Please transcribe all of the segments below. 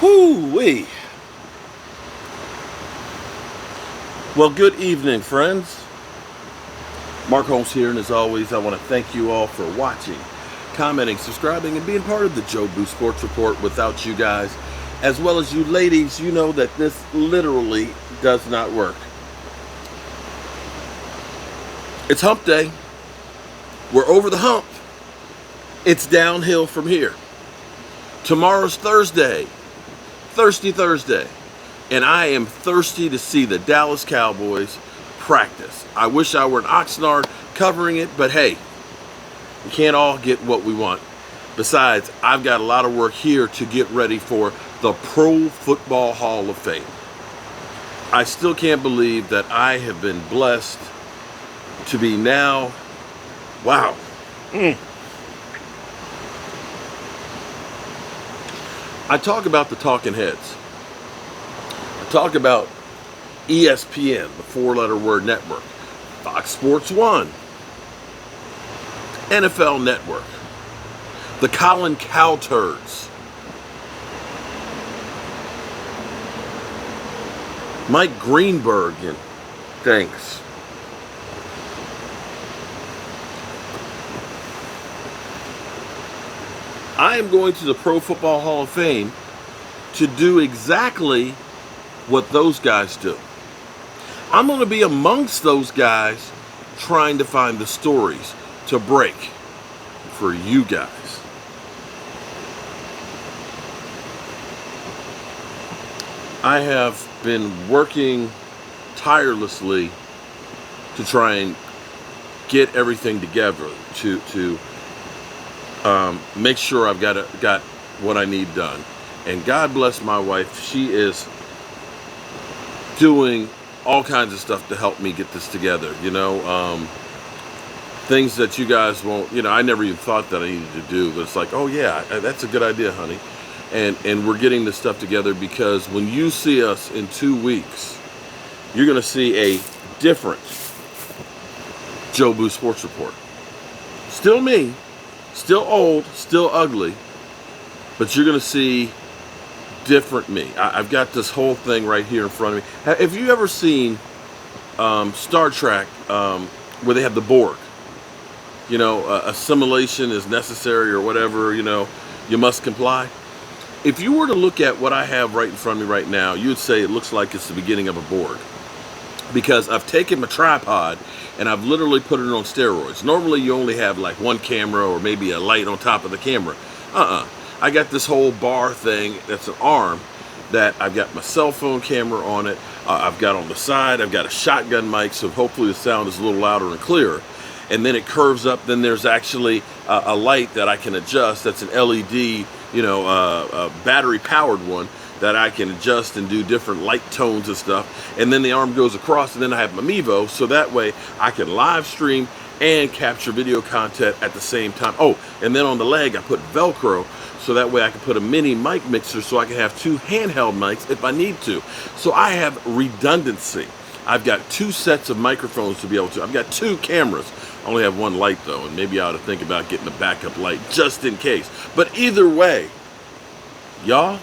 Whoo-wee. Well, good evening, friends. Mark Holmes here, and as always, I want to thank you all for watching, commenting, subscribing, and being part of the Joe Boo Sports Report. Without you guys, as well as you ladies, you know that this literally does not work. It's hump day. We're over the hump. It's downhill from here. Tomorrow's Thursday. Thirsty Thursday. And I am thirsty to see the Dallas Cowboys practice. I wish I were in Oxnard covering it, but hey, we can't all get what we want. Besides, I've got a lot of work here to get ready for the Pro Football Hall of Fame. I still can't believe that I have been blessed to be now, wow. I talk about the talking heads. I talk about ESPN, the four-letter word network, Fox Sports 1, NFL Network, the Colin Cowturds, Mike Greenberg, and thanks. I am going to the Pro Football Hall of Fame to do exactly what those guys do. I'm going to be amongst those guys trying to find the stories to break for you guys. I have been working tirelessly to try and get everything together to make sure I've got what I need done. And God bless my wife. She is doing all kinds of stuff to help me get this together. Things that you guys won't, I never even thought that I needed to do, but it's like, oh yeah, that's a good idea, honey. And we're getting this stuff together because when you see us in 2 weeks, you're going to see a different Joe Boo Sports Report. Still me, still old, still ugly, but you're going to see different me. I've got this whole thing right here in front of me. Have you ever seen Star Trek where they have the Borg? Assimilation is necessary or whatever, you must comply. If you were to look at what I have right in front of me right now, you would say it looks like it's the beginning of a Borg. Because I've taken my tripod and I've literally put it on steroids. Normally you only have like one camera or maybe a light on top of the camera. I got this whole bar thing that's an arm that I've got my cell phone camera on it. I've got on the side, I've got a shotgun mic, so hopefully the sound is a little louder and clearer. And then it curves up, then there's actually a light that I can adjust. That's an LED, a battery powered one that I can adjust and do different light tones and stuff. And then the arm goes across, and then I have my Mevo, so that way I can live stream and capture video content at the same time. Oh, and then on the leg I put Velcro, so that way I can put a mini mic mixer so I can have two handheld mics if I need to. So I have redundancy. I've got 2 sets of microphones to be able to. I've got 2 cameras. I only have 1 light though, and maybe I ought to think about getting a backup light just in case. But either way, y'all.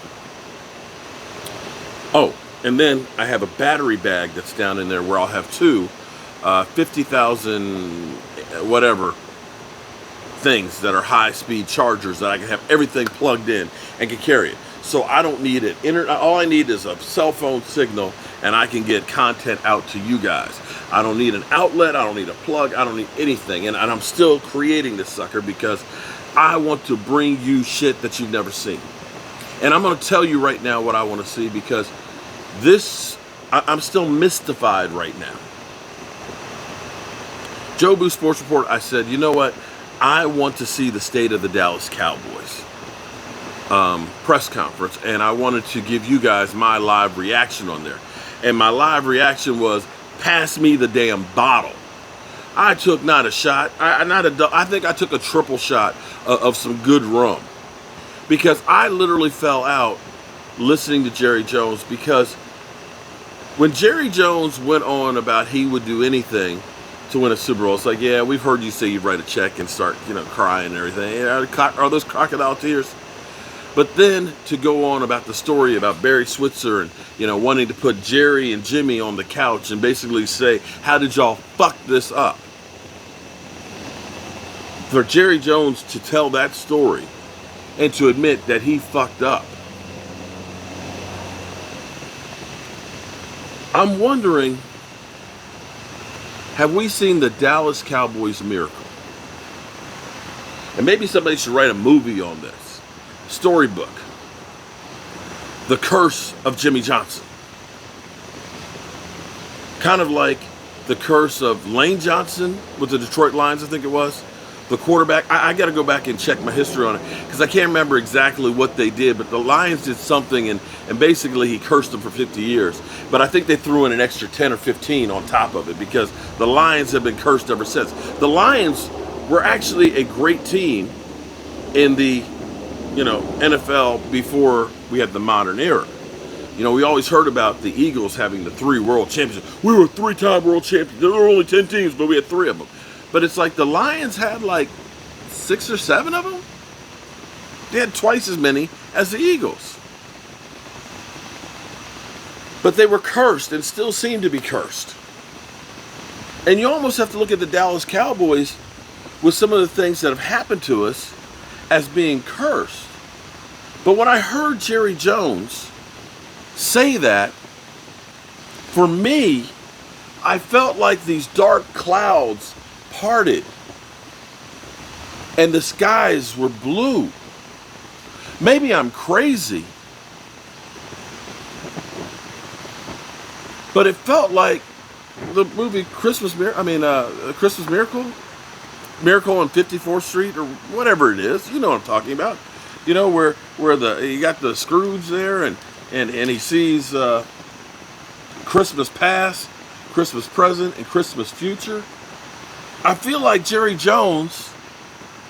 Oh, and then I have a battery bag that's down in there where I'll have 2 50,000 whatever things that are high-speed chargers that I can have everything plugged in and can carry it. So I don't need it. All I need is a cell phone signal, and I can get content out to you guys. I don't need an outlet. I don't need a plug. I don't need anything. And I'm still creating this sucker because I want to bring you shit that you've never seen. And I'm going to tell you right now what I want to see because I'm still mystified right now. Joe Boo Sports Report, I said, you know what? I want to see the state of the Dallas Cowboys press conference, and I wanted to give you guys my live reaction on there. And my live reaction was, pass me the damn bottle. I took not a shot, I think I took a triple shot of some good rum. Because I literally fell out listening to Jerry Jones, because when Jerry Jones went on about he would do anything to win a Super Bowl, it's like, yeah, we've heard you say you'd write a check and start, crying and everything. Are those crocodile tears? But then to go on about the story about Barry Switzer and, wanting to put Jerry and Jimmy on the couch and basically say, how did y'all fuck this up? For Jerry Jones to tell that story and to admit that he fucked up. I'm wondering, have we seen the Dallas Cowboys Miracle? And maybe somebody should write a movie on this. Storybook. The Curse of Jimmy Johnson. Kind of like the curse of Lane Johnson with the Detroit Lions, I think it was. The quarterback. I got to go back and check my history on it because I can't remember exactly what they did, but the Lions did something and basically he cursed them for 50 years. But I think they threw in an extra 10 or 15 on top of it because the Lions have been cursed ever since. The Lions were actually a great team in the NFL before we had the modern era. We always heard about the Eagles having the 3 world championships. We were 3-time world champions. There were only 10 teams, but we had 3 of them. But it's like the Lions had like 6 or 7 of them. They had twice as many as the Eagles. But they were cursed and still seem to be cursed. And you almost have to look at the Dallas Cowboys with some of the things that have happened to us as being cursed. But when I heard Jerry Jones say that, for me, I felt like these dark clouds parted and the skies were blue. Maybe I'm crazy, but it felt like the movie Christmas Miracle, Miracle on 54th Street or whatever it is. You know what I'm talking about. Where you got the Scrooge there and he sees Christmas past, Christmas present, and Christmas future. I feel like Jerry Jones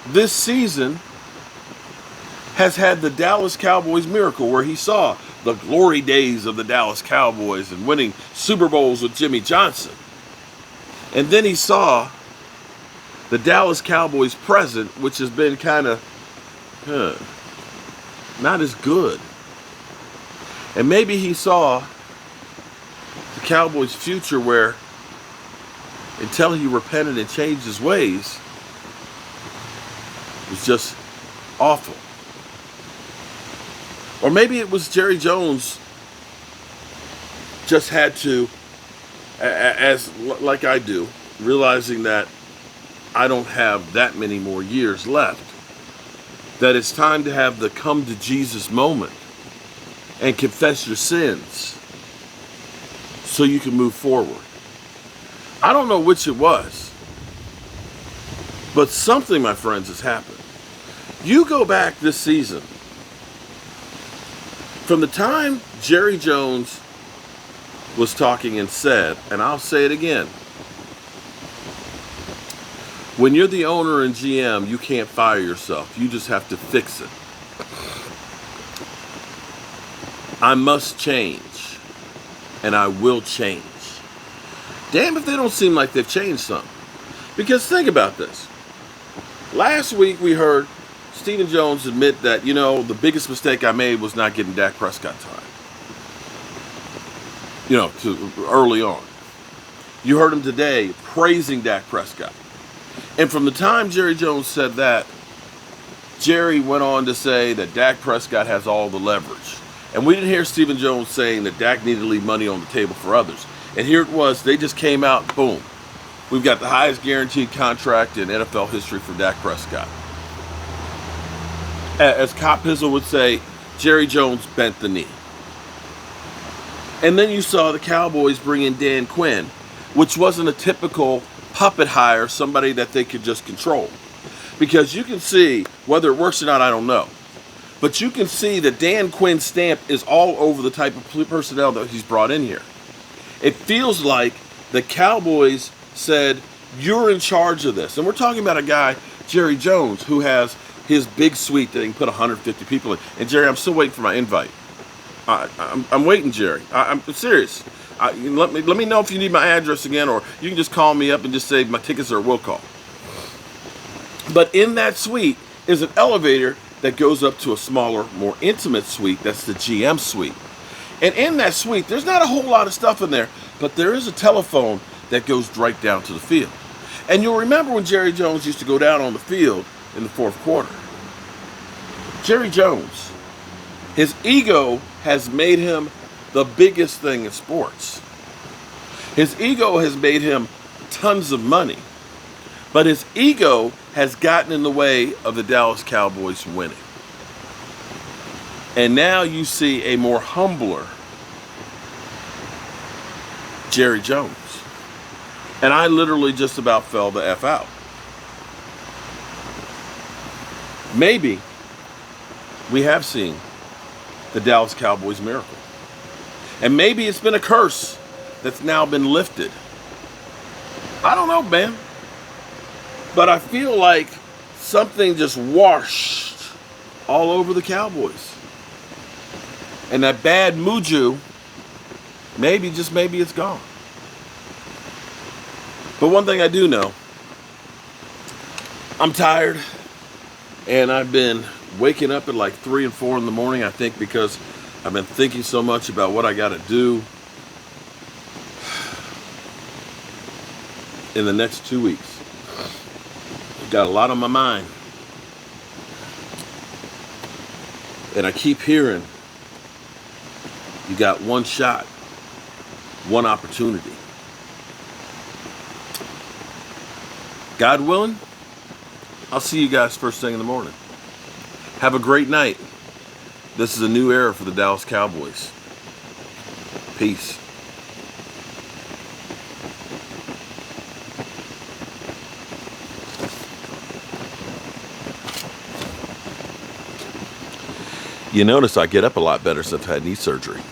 this season has had the Dallas Cowboys miracle where he saw the glory days of the Dallas Cowboys and winning Super Bowls with Jimmy Johnson. And then he saw the Dallas Cowboys present, which has been kind of not as good. And maybe he saw the Cowboys future where until he repented and changed his ways, it was just awful. Or maybe it was Jerry Jones just had to, like I do, realizing that I don't have that many more years left, that it's time to have the come to Jesus moment and confess your sins so you can move forward. I don't know which it was, but something, my friends, has happened. You go back this season, from the time Jerry Jones was talking and said, and I'll say it again, when you're the owner and GM, you can't fire yourself. You just have to fix it. I must change, and I will change. Damn if they don't seem like they've changed something. Because think about this. Last week we heard Stephen Jones admit that, the biggest mistake I made was not getting Dak Prescott time. Early on. You heard him today praising Dak Prescott. And from the time Jerry Jones said that, Jerry went on to say that Dak Prescott has all the leverage. And we didn't hear Stephen Jones saying that Dak needed to leave money on the table for others. And here it was, they just came out, boom. We've got the highest guaranteed contract in NFL history for Dak Prescott. As Cop Pizzle would say, Jerry Jones bent the knee. And then you saw the Cowboys bring in Dan Quinn, which wasn't a typical puppet hire, somebody that they could just control. Because you can see, whether it works or not, I don't know. But you can see that Dan Quinn's stamp is all over the type of personnel that he's brought in here. It feels like the Cowboys said, you're in charge of this. And we're talking about a guy, Jerry Jones, who has his big suite that he can put 150 people in. And Jerry, I'm still waiting for my invite. I'm waiting, Jerry. I'm serious. Let me know if you need my address again, or you can just call me up and just say my tickets are a will call. But in that suite is an elevator that goes up to a smaller, more intimate suite. That's the GM suite. And in that suite, there's not a whole lot of stuff in there, but there is a telephone that goes right down to the field. And you'll remember when Jerry Jones used to go down on the field in the fourth quarter. Jerry Jones, his ego has made him the biggest thing in sports. His ego has made him tons of money. But his ego has gotten in the way of the Dallas Cowboys winning. And now you see a more humbler Jerry Jones. And I literally just about fell the F out. Maybe we have seen the Dallas Cowboys miracle. And maybe it's been a curse that's now been lifted. I don't know, man. But I feel like something just washed all over the Cowboys. And that bad mojo, maybe, just maybe it's gone. But one thing I do know, I'm tired. And I've been waking up at like 3 and 4 in the morning, I think, because I've been thinking so much about what I got to do in the next 2 weeks. Got a lot on my mind. And I keep hearing, you got one shot, one opportunity. God willing, I'll see you guys first thing in the morning. Have a great night. This is a new era for the Dallas Cowboys. Peace. You notice I get up a lot better since I've had knee surgery.